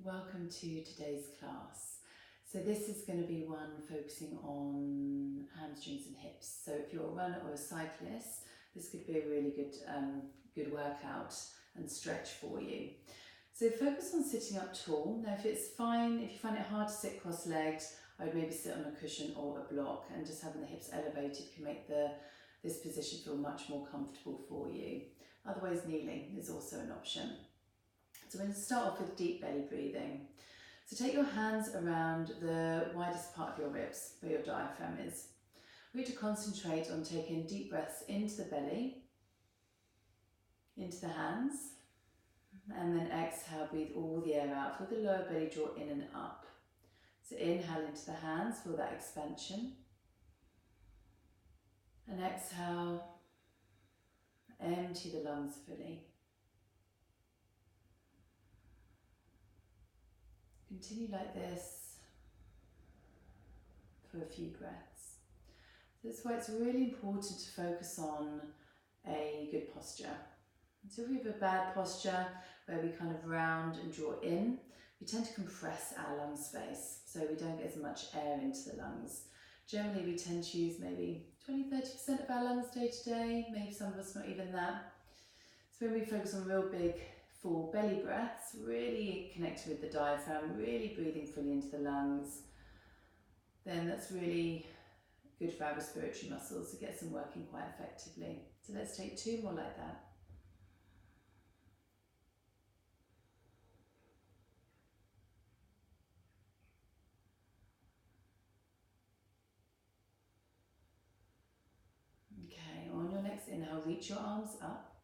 welcome to today's class. So this is going to be one focusing on hamstrings and hips. So if you're a runner or a cyclist, this could be a really good workout and stretch for you. So focus on sitting up tall. Now if you find it hard to sit cross-legged, I would maybe sit on a cushion or a block, and just having the hips elevated can make this position feel much more comfortable for you. Otherwise, kneeling is also an option. So we're going to start off with deep belly breathing. So take your hands around the widest part of your ribs, where your diaphragm is. We're going to concentrate on taking deep breaths into the belly, into the hands, and then exhale, breathe all the air out. Feel the lower belly draw in and up. So inhale into the hands, feel that expansion. And exhale, empty the lungs fully. Continue like this for a few breaths. So that's why it's really important to focus on a good posture. So if we have a bad posture where we kind of round and draw in, we tend to compress our lung space, so we don't get as much air into the lungs. Generally we tend to use maybe 20-30% of our lungs day to day, maybe some of us not even that. So when we focus on real big full belly breaths, really connecting with the diaphragm, really breathing fully into the lungs, then that's really good for our respiratory muscles to get some working quite effectively. So let's take two more like that. Okay, on your next inhale, reach your arms up.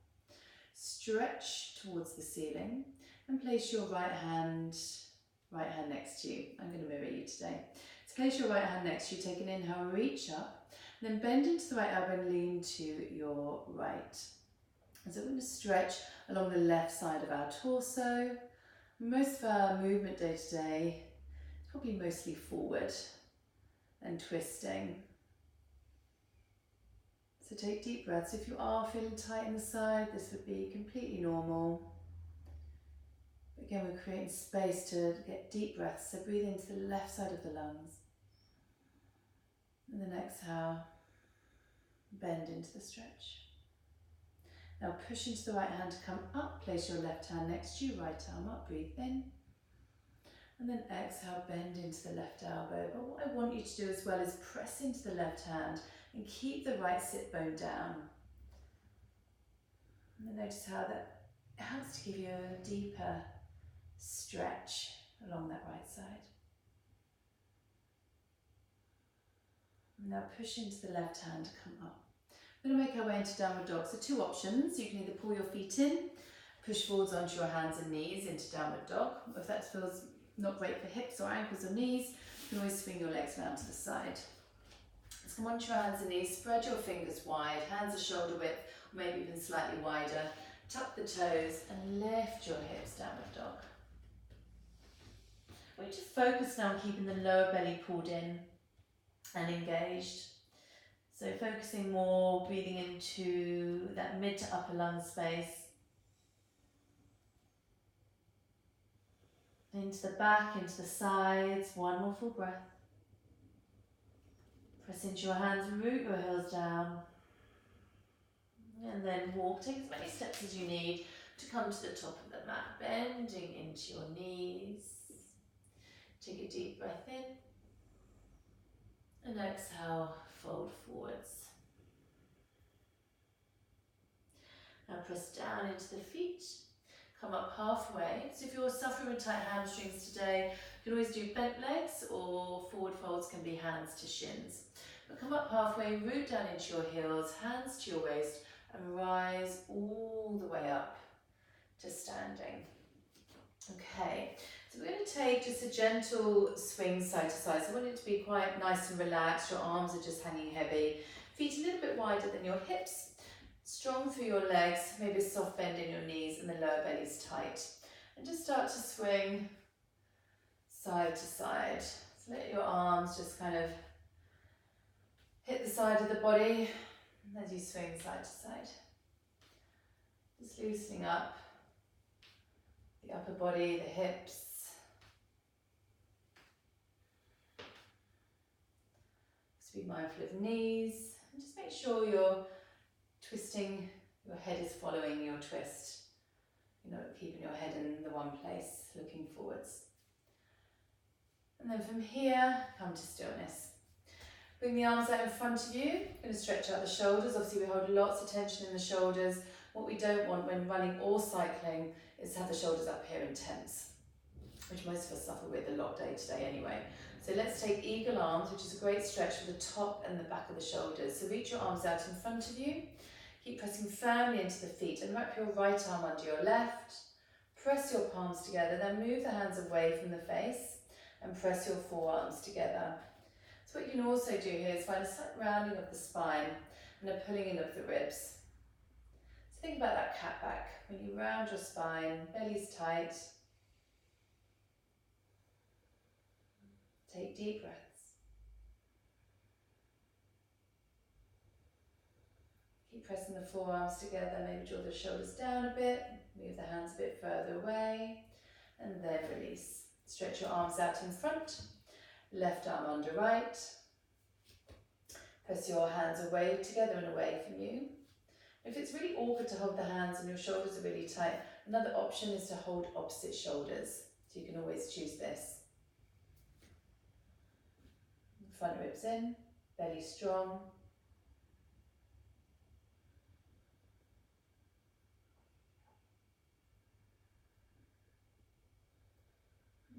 Stretch towards the ceiling and place your right hand next to you. I'm going to mirror you today. So place your right hand next to you, take an inhale, reach up, then bend into the right elbow and lean to your right. And so we're going to stretch along the left side of our torso. Most of our movement day to day is probably mostly forward and twisting. So take deep breaths. If you are feeling tight in the side, this would be completely normal. Again, we're creating space to get deep breaths. So breathe into the left side of the lungs. And then exhale, bend into the stretch. Now push into the right hand to come up. Place your left hand next to you, right arm up, breathe in. And then exhale, bend into the left elbow. But what I want you to do as well is press into the left hand and keep the right sit bone down. And then notice how that helps to give you a deeper stretch along that right side. And now push into the left hand to come up. We're going to make our way into downward dog. So two options. You can either pull your feet in, push forwards onto your hands and knees into downward dog. If that feels not great for hips or ankles or knees, you can always swing your legs around to the side. Let's come onto your hands and knees, spread your fingers wide, hands are shoulder width, or maybe even slightly wider. Tuck the toes and lift your hips, downward dog. We're just focused now on keeping the lower belly pulled in and engaged. So focusing more, breathing into that mid to upper lung space. Into the back, into the sides, one more full breath. Press into your hands, root your heels down. And then walk, take as many steps as you need to come to the top of the mat, bending into your knees. Take a deep breath in. And exhale, fold forwards. Now press down into the feet. Come up halfway. So if you're suffering with tight hamstrings today, you can always do bent legs, or forward folds can be hands to shins. But come up halfway, root down into your heels, hands to your waist, and rise all the way up to standing. Okay, so we're going to take just a gentle swing side to side. So I want it to be quite nice and relaxed. Your arms are just hanging heavy. Feet a little bit wider than your hips. Strong through your legs, maybe a soft bend in your knees and the lower belly's tight. And just start to swing side to side. So let your arms just kind of hit the side of the body as you swing side to side. Just loosening up the upper body, the hips, Just be mindful of knees, and just make sure you're twisting, your head is following your twist. You're not keeping your head in the one place, looking forwards. And then from here, come to stillness. Bring the arms out in front of you. You're going to stretch out the shoulders. Obviously we hold lots of tension in the shoulders. What we don't want when running or cycling is to have the shoulders up here and tense, which most of us suffer with a lot day to day anyway. So let's take eagle arms, which is a great stretch for the top and the back of the shoulders. So reach your arms out in front of you. Keep pressing firmly into the feet and wrap your right arm under your left. Press your palms together, then move the hands away from the face and press your forearms together. So what you can also do here is find a slight rounding of the spine and a pulling in of the ribs. So think about that cat back. When you round your spine, belly's tight. Take deep breaths. Keep pressing the forearms together, maybe draw the shoulders down a bit, move the hands a bit further away, and then release. Stretch your arms out in front, left arm under right. Press your hands away together and away from you. If it's really awkward to hold the hands and your shoulders are really tight, another option is to hold opposite shoulders. So you can always choose this. Front ribs in, belly strong.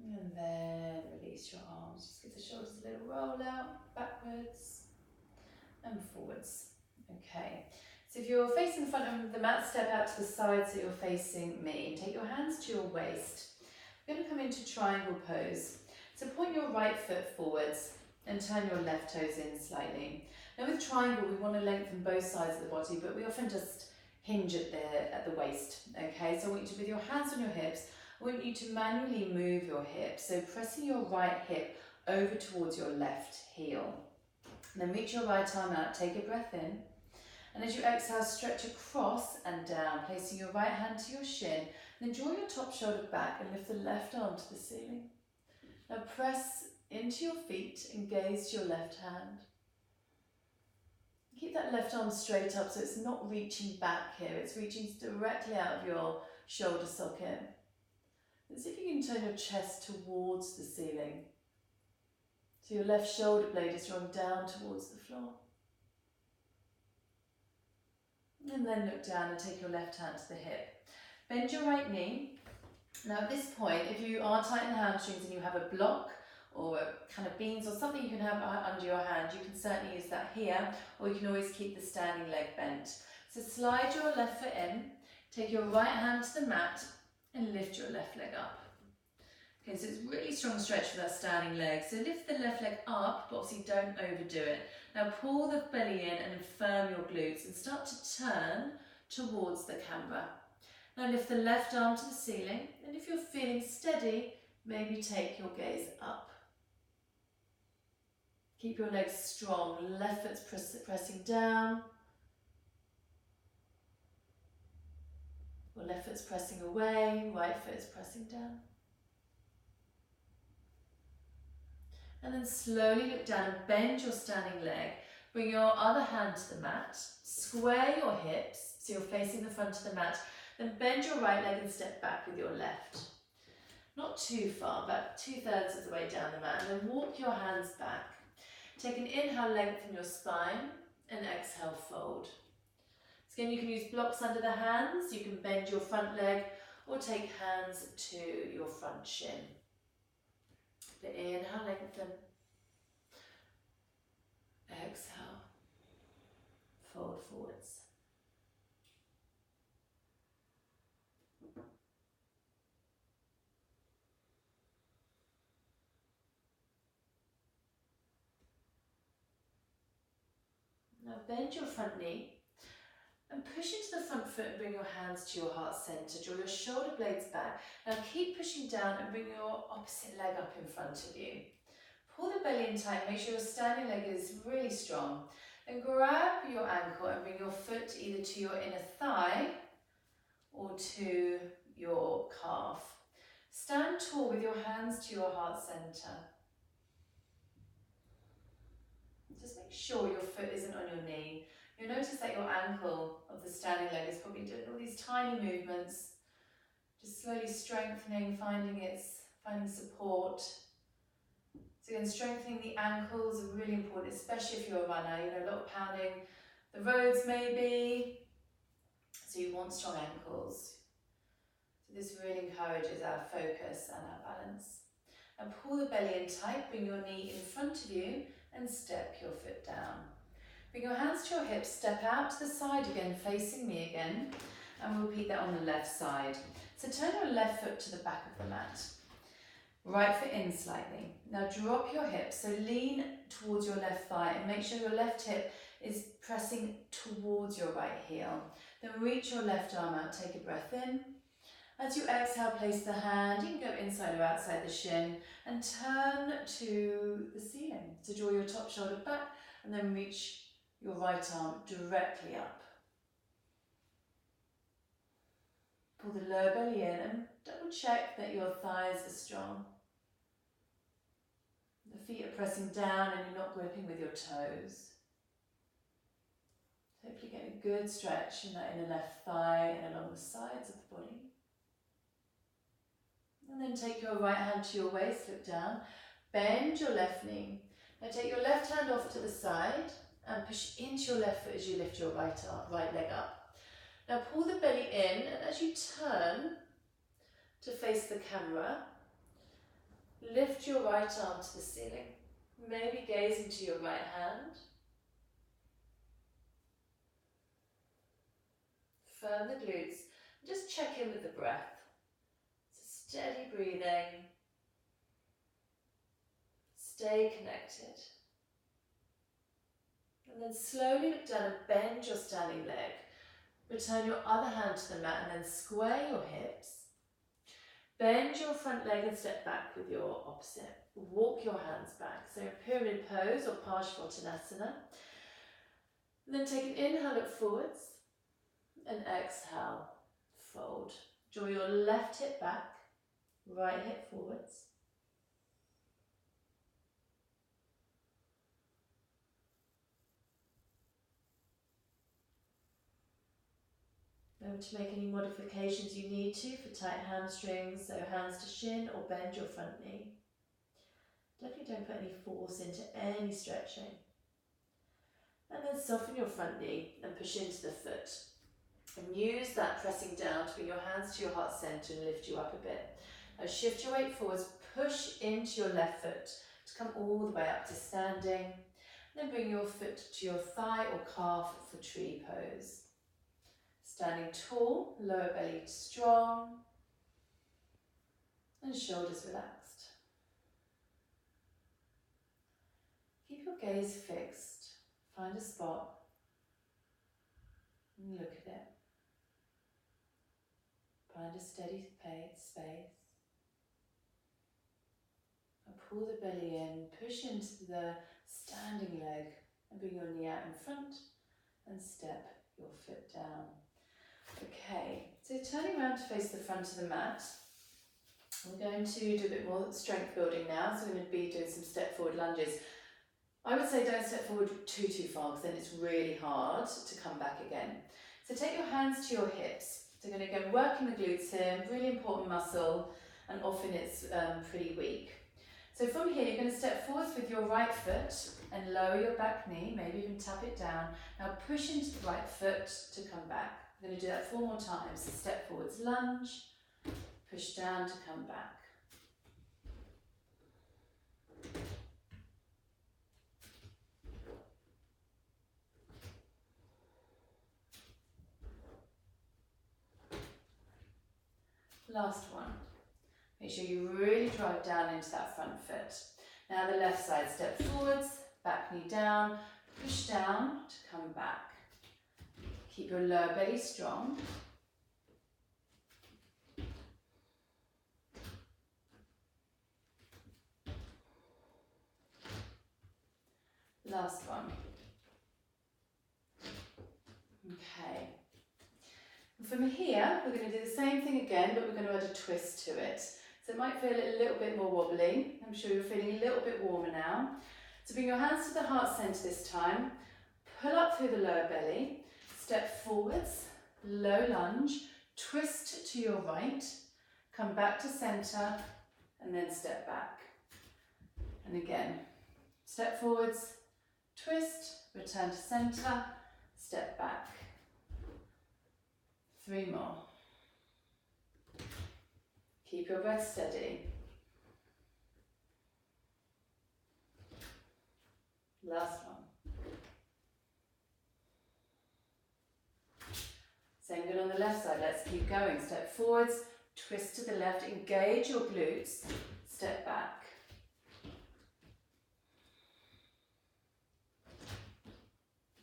And then release your arms. Just give the shoulders a little roll out, backwards and forwards. Okay, so if you're facing the front of the mat, step out to the side so you're facing me. And take your hands to your waist. We're going to come into triangle pose. So point your right foot forwards and turn your left toes in slightly. Now with triangle, we want to lengthen both sides of the body, but we often just hinge at the waist. Okay, so I want you to, with your hands on your hips, I want you to manually move your hips. So pressing your right hip over towards your left heel. And then reach your right arm out, take a breath in. And as you exhale, stretch across and down, placing your right hand to your shin. And then draw your top shoulder back and lift the left arm to the ceiling. Now press into your feet and gaze to your left hand. Keep that left arm straight up so it's not reaching back here, it's reaching directly out of your shoulder socket. And see if you can turn your chest towards the ceiling. So your left shoulder blade is drawn down towards the floor. And then look down and take your left hand to the hip. Bend your right knee. Now at this point, if you are tight in the hamstrings and you have a block or kind of beans or something you can have under your hand, you can certainly use that here, or you can always keep the standing leg bent. So slide your left foot in, take your right hand to the mat and lift your left leg up. Okay, so it's really strong stretch for that standing leg. So lift the left leg up, but obviously don't overdo it. Now pull the belly in and firm your glutes and start to turn towards the camera. Now lift the left arm to the ceiling, and if you're feeling steady, maybe take your gaze up. Keep your legs strong, left foot's pressing down, or left foot's pressing away, right foot is pressing down. And then slowly look down and bend your standing leg. Bring your other hand to the mat, square your hips so you're facing the front of the mat, then bend your right leg and step back with your left. Not too far, about 2/3 of the way down the mat, and then walk your hands back. Take an inhale, lengthen your spine, and exhale, fold. So again, you can use blocks under the hands, you can bend your front leg, or take hands to your front shin. But inhale, lengthen. Exhale, fold forwards. Now bend your front knee and push into the front foot and bring your hands to your heart center. Draw your shoulder blades back. Now keep pushing down and bring your opposite leg up in front of you. Pull the belly in tight, make sure your standing leg is really strong. Then grab your ankle and bring your foot either to your inner thigh or to your calf. Stand tall with your hands to your heart center. Just make sure your foot isn't on your knee. You'll notice that your ankle of the standing leg is probably doing all these tiny movements, just slowly strengthening, finding support. So again, strengthening the ankles are really important, especially if you're a runner. You know, a lot of pounding the roads maybe, so you want strong ankles. So this really encourages our focus and our balance. And pull the belly in tight, bring your knee in front of you and step your foot down. Bring your hands to your hips, step out to the side again, facing me again, and we'll repeat that on the left side. So turn your left foot to the back of the mat. Right foot in slightly. Now drop your hips, so lean towards your left thigh and make sure your left hip is pressing towards your right heel. Then reach your left arm out, take a breath in. As you exhale, place the hand, you can go inside or outside the shin, and turn to the ceiling. So draw your top shoulder back and then reach your right arm directly up. Pull the lower belly in and double check that your thighs are strong. The feet are pressing down and you're not gripping with your toes. Hopefully get a good stretch in that inner left thigh and along the sides of the body. And then take your right hand to your waist, look down, bend your left knee. Now take your left hand off to the side and push into your left foot as you lift your right leg up. Now pull the belly in, and as you turn to face the camera, lift your right arm to the ceiling. Maybe gaze into your right hand. Firm the glutes. Just check in with the breath. So steady breathing. Stay connected. And then slowly look down and bend your standing leg. Return your other hand to the mat and then square your hips. Bend your front leg and step back with your opposite. Walk your hands back. So pyramid pose or Parsvottanasana. And then take an inhale, look forwards. And exhale, fold. Draw your left hip back, right hip forwards. Remember to make any modifications you need to for tight hamstrings, so hands to shin or bend your front knee. Definitely don't put any force into any stretching. And then soften your front knee and push into the foot. And use that pressing down to bring your hands to your heart centre and lift you up a bit. Now shift your weight forwards, push into your left foot to come all the way up to standing. Then bring your foot to your thigh or calf for tree pose. Standing tall, lower belly strong, and shoulders relaxed. Keep your gaze fixed. Find a spot and look at it. Find a steady space. And pull the belly in, push into the standing leg and bring your knee out in front and step your foot down. Okay, so turning around to face the front of the mat, we're going to do a bit more strength building now, so we're going to be doing some step forward lunges. I would say don't step forward too far because then it's really hard to come back again. So take your hands to your hips. So we're going to go working the glutes here, really important muscle, and often it's pretty weak. So from here you're going to step forwards with your right foot and lower your back knee, maybe even tap it down. Now push into the right foot to come back. We're going to do that 4 more times. So step forwards, lunge, push down to come back. Last one. Make sure you really drive down into that front foot. Now the left side, step forwards, back knee down, push down to come back. Keep your lower belly strong. Last one. Okay. From here, we're going to do the same thing again, but we're going to add a twist to it. So it might feel a little bit more wobbly. I'm sure you're feeling a little bit warmer now. So bring your hands to the heart centre this time. Pull up through the lower belly. Step forwards, low lunge. Twist to your right. Come back to centre and then step back. And again, step forwards, twist, return to centre, step back. 3 more. Keep your breath steady. Last one. Same good on the left side. Let's keep going. Step forwards, twist to the left, engage your glutes, step back.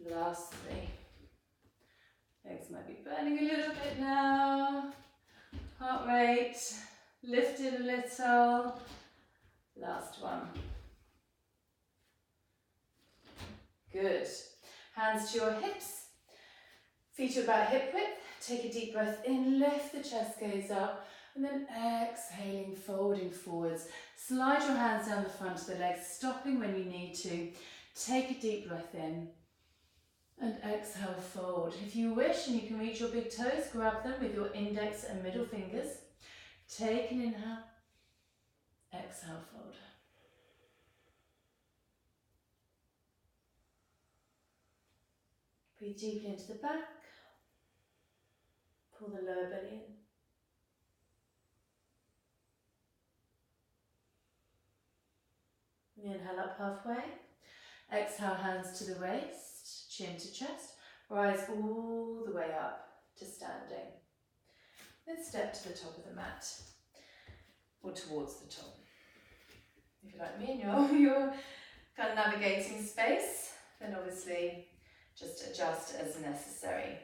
Last 3. Legs might be burning a little bit now. Heart rate lifted a little. Last one. Good. Hands to your hips. Feet are about hip width. Take a deep breath in, lift the chest gaze up, and then exhaling, folding forwards. Slide your hands down the front of the legs, stopping when you need to. Take a deep breath in, and exhale, fold. If you wish, and you can reach your big toes, grab them with your index and middle fingers. Take an inhale, exhale, fold. Breathe deeply into the back. Pull the lower belly in. Inhale up halfway. Exhale, hands to the waist, chin to chest. Rise all the way up to standing. Then step to the top of the mat, or towards the top. If you're like me and you're kind of navigating space, then obviously just adjust as necessary.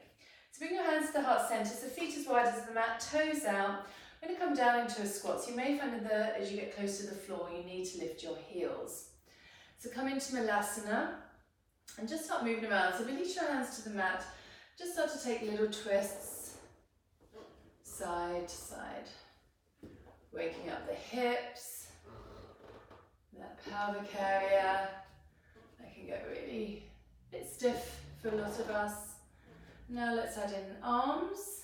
So bring your hands to the heart centre, so feet as wide as the mat, toes out. I'm going to come down into a squat. So you may find that as you get close to the floor, you need to lift your heels. So come into Malasana and just start moving around. So release your hands to the mat. Just start to take little twists, side to side. Waking up the hips, that pelvic area. That can get really a bit stiff for a lot of us. Now let's add in arms.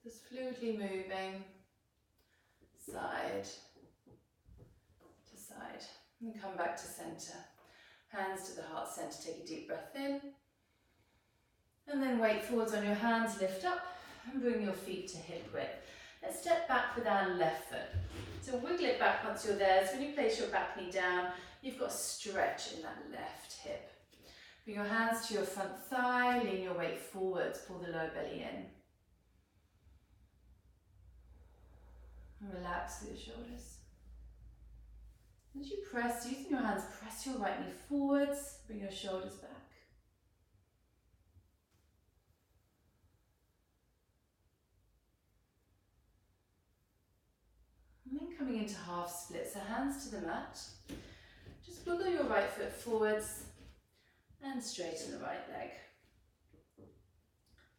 Just fluidly moving side to side. And come back to centre. Hands to the heart centre, take a deep breath in. And then weight forwards on your hands, lift up and bring your feet to hip width. Let's step back with our left foot. So wiggle it back once you're there. So when you place your back knee down, you've got a stretch in that left hip. Bring your hands to your front thigh, lean your weight forwards, pull the lower belly in. And relax through the shoulders. As you press, using your hands, press your right knee forwards, bring your shoulders back. And then coming into half split, so hands to the mat. Just wiggle your right foot forwards and straighten the right leg.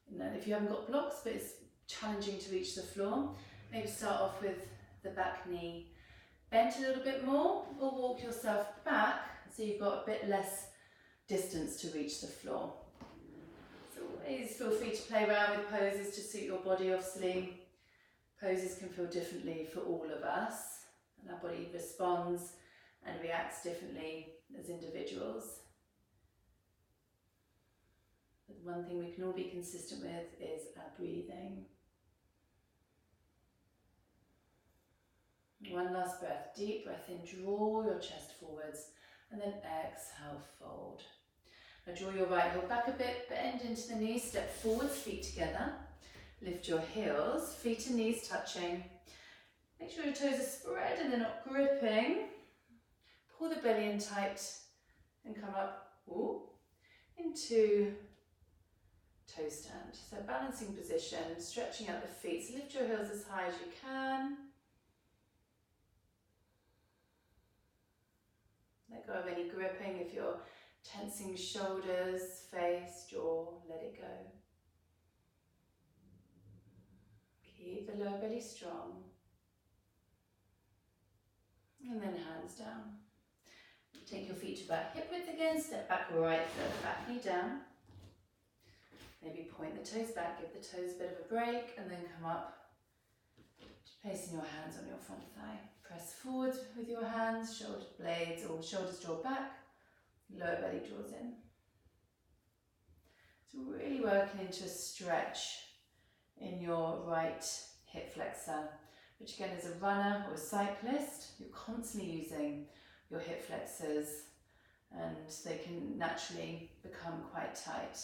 And then if you haven't got blocks, but it's challenging to reach the floor, maybe start off with the back knee bent a little bit more, or walk yourself back so you've got a bit less distance to reach the floor. So always feel free to play around with poses to suit your body, obviously. Poses can feel differently for all of us, and our body responds and reacts differently as individuals. But the one thing we can all be consistent with is our breathing. One last breath, deep breath in, draw your chest forwards, and then exhale, fold. Now draw your right heel back a bit, bend into the knees, step forwards, feet together. Lift your heels, feet and knees touching. Make sure your toes are spread and they're not gripping. Pull the belly in tight and come up into toe stand. So balancing position, stretching out the feet. So lift your heels as high as you can. Let go of any gripping. If you're tensing shoulders, face, jaw, let it go. Keep the lower belly strong. And then hands down. Take your feet to about hip width again, step back right foot, back knee down. Maybe point the toes back, give the toes a bit of a break, and then come up, placing your hands on your front thigh. Press forward with your hands, shoulder blades or shoulders draw back, lower belly draws in. So really working into a stretch in your right hip flexor, which again as a runner or a cyclist, you're constantly using your hip flexors and they can naturally become quite tight.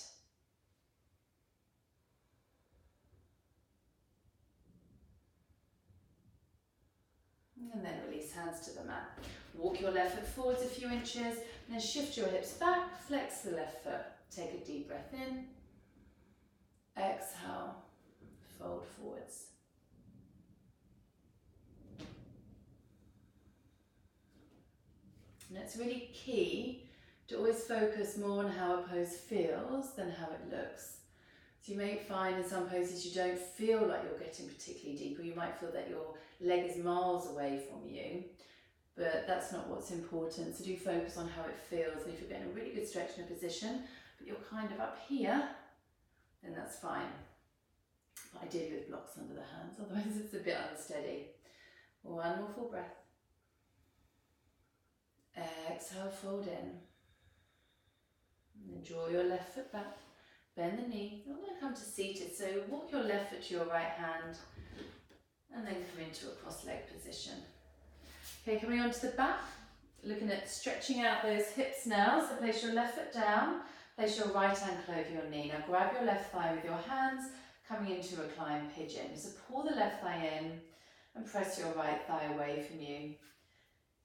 And then release hands to the mat. Walk your left foot forwards a few inches, and then shift your hips back, flex the left foot. Take a deep breath in. Exhale, fold forwards. And it's really key to always focus more on how a pose feels than how it looks. So you may find in some poses you don't feel like you're getting particularly deep, or you might feel that your leg is miles away from you, but that's not what's important. So do focus on how it feels, and if you're getting a really good stretch in a position, but you're kind of up here, then that's fine. But ideally with blocks under the hands, otherwise it's a bit unsteady. One more full breath. Exhale, fold in. And then draw your left foot back. Bend the knee. You're going to come to seated, so walk your left foot to your right hand and then come into a cross-leg position. Okay, coming onto the back, looking at stretching out those hips now. So place your left foot down, place your right ankle over your knee. Now grab your left thigh with your hands, coming into recline pigeon. So pull the left thigh in and press your right thigh away from you.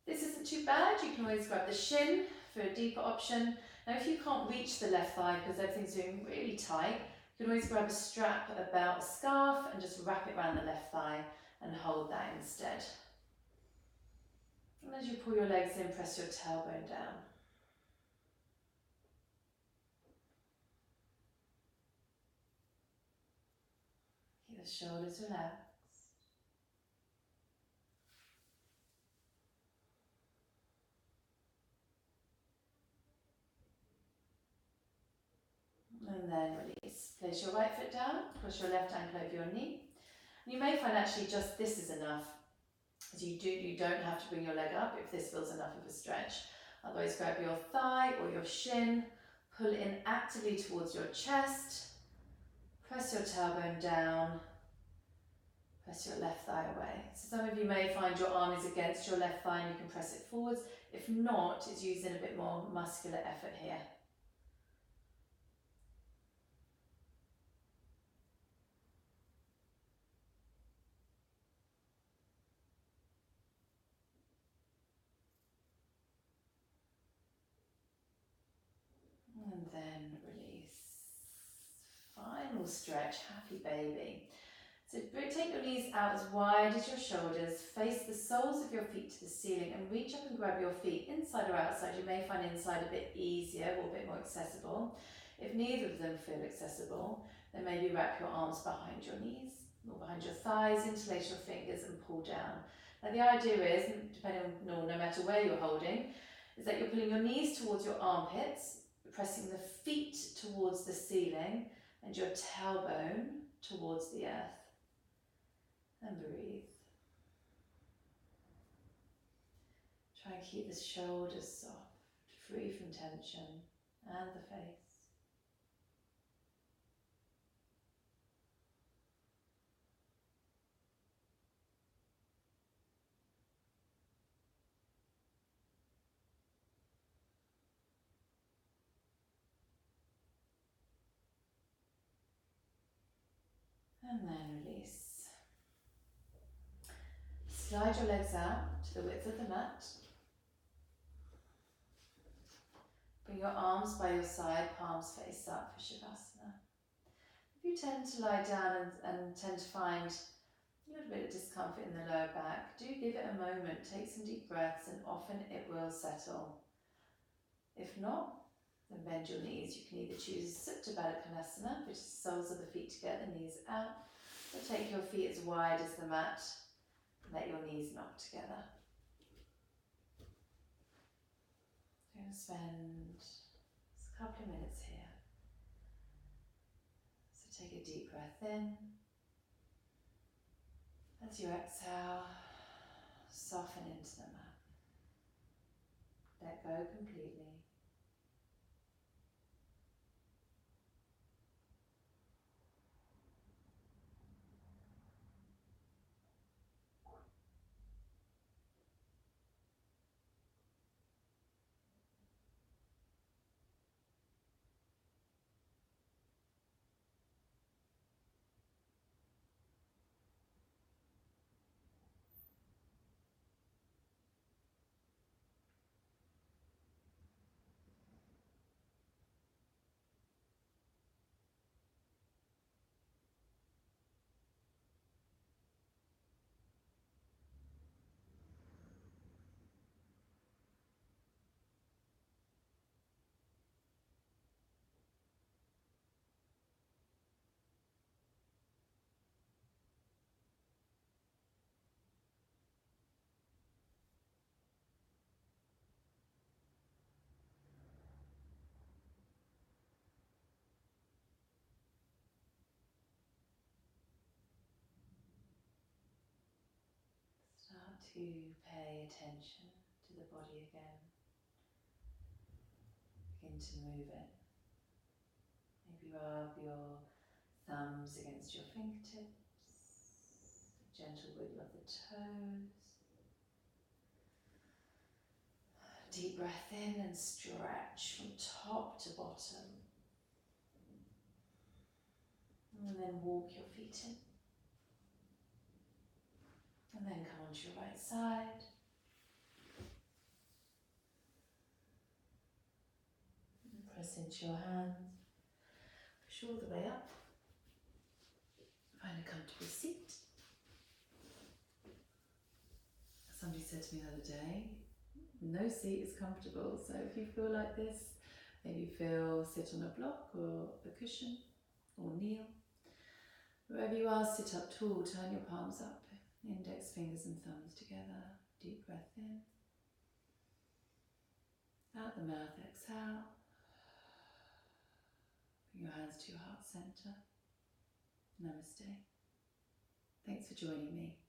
This isn't too bad. You can always grab the shin for a deeper option. Now if you can't reach the left thigh because everything's doing really tight, you can always grab a strap about a scarf and just wrap it around the left thigh and hold that instead. And as you pull your legs in, press your tailbone down. Keep the shoulders relaxed. And then release. Place your right foot down, push your left ankle over your knee. And you may find actually just this is enough. As you don't have to bring your leg up if this feels enough of a stretch. Otherwise grab your thigh or your shin, pull it in actively towards your chest, press your tailbone down, press your left thigh away. So some of you may find your arm is against your left thigh and you can press it forwards. If not, it's using a bit more muscular effort here. And then release. Final stretch, happy baby. So take your knees out as wide as your shoulders, face the soles of your feet to the ceiling and reach up and grab your feet inside or outside. You may find inside a bit easier or a bit more accessible. If neither of them feel accessible, then maybe wrap your arms behind your knees or behind your thighs, interlace your fingers and pull down. Now the idea is, depending on no matter where you're holding, is that you're pulling your knees towards your armpits, pressing the feet towards the ceiling and your tailbone towards the earth. And breathe. Try and keep the shoulders soft, free from tension, and the face. And then release. Slide your legs out to the width of the mat. Bring your arms by your side, palms face up for Shavasana. If you tend to lie down and tend to find a little bit of discomfort in the lower back, do give it a moment, take some deep breaths and often it will settle. If not, then bend your knees. You can either choose Supta Baddha Konasana, which is the soles of the feet together, knees out, or take your feet as wide as the mat. Let your knees knock together. I'm going to spend just a couple of minutes here. So take a deep breath in. As you exhale, soften into the mat. Let go completely. Start to pay attention to the body again. Begin to move it. Maybe rub your thumbs against your fingertips. Gentle wiggle of the toes. Deep breath in and stretch from top to bottom. And then walk your feet in. And then come onto your right side. And press into your hands. Push all the way up. Find a comfortable seat. Somebody said to me the other day, no seat is comfortable. So if you feel like this, maybe sit on a block or a cushion or kneel. Wherever you are, sit up tall, turn your palms up, index fingers and thumbs together. Deep breath in. Out the mouth, exhale. Bring your hands to your heart center. Namaste. Thanks for joining me.